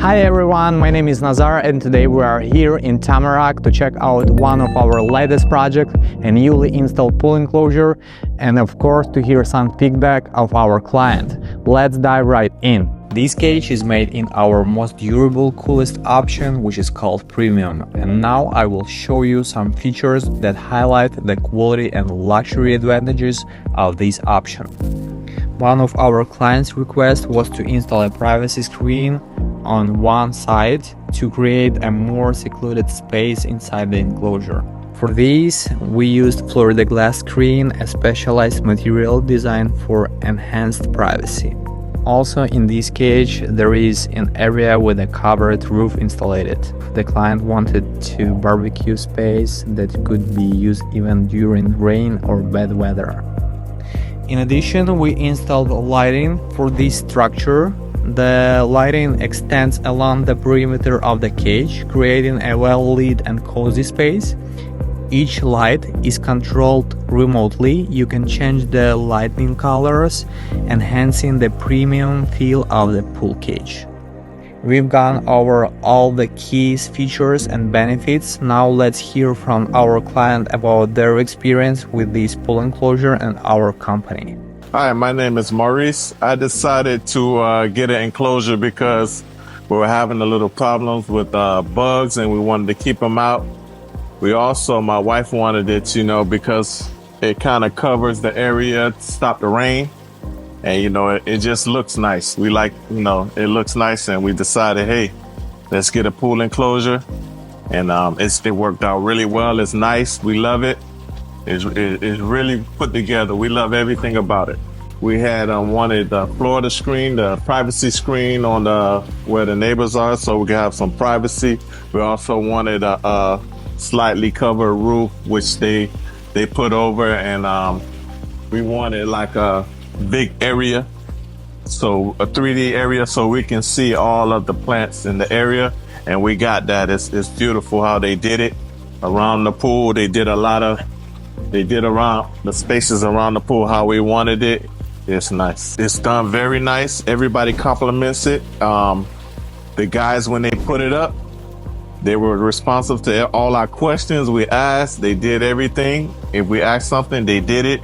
Hi everyone, my name is Nazar and today we are here in Tamarac to check out one of our latest projects, a newly installed pool enclosure, and of course to hear some feedback of our client. Let's dive right in. This cage is made in our most durable, coolest option, which is called Premium, and now I will show you some features that highlight the quality and luxury advantages of this option. One of our clients' requests was to install a privacy screen on one side to create a more secluded space inside the enclosure. For this, we used Florida glass screen, a specialized material designed for enhanced privacy. Also in this cage, there is an area with a covered roof installed. The client wanted to barbecue space that could be used even during rain or bad weather. In addition, we installed lighting for this structure. The lighting extends along the perimeter of the cage, creating a well-lit and cozy space. Each light is controlled remotely. You can change the lighting colors, enhancing the premium feel of the pool cage. We've gone over all the key features and benefits. Now let's hear from our client about their experience with this pool enclosure and our company. Hi, my name is Maurice. I decided to get an enclosure because we were having a little problems with bugs and we wanted to keep them out. We also, my wife wanted it, because it kind of covers the area to stop the rain. And, it just looks nice. We like, it looks nice, and we decided, hey, let's get a pool enclosure. And it worked out really well. It's nice. We love it. It's really put together. We love everything about it. We had wanted the Florida screen, the privacy screen on where the neighbors are, so we can have some privacy. We also wanted a slightly covered roof, which they put over, and we wanted like a big area, so a 3D area, so we can see all of the plants in the area, and we got that. It's beautiful how they did it around the pool. They did around the spaces around the pool how we wanted it. It's nice. It's done very nice. Everybody compliments it. The guys, when they put it up, they were responsive to all our questions we asked. They did everything. If we asked something, they did it,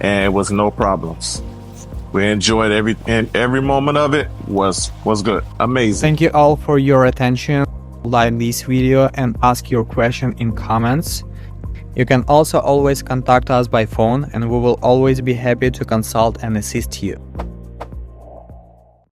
and it was no problems. We enjoyed every moment of it. Was good. Amazing. Thank you all for your attention. Like this video and ask your question in comments. You can also always contact us by phone, and we will always be happy to consult and assist you.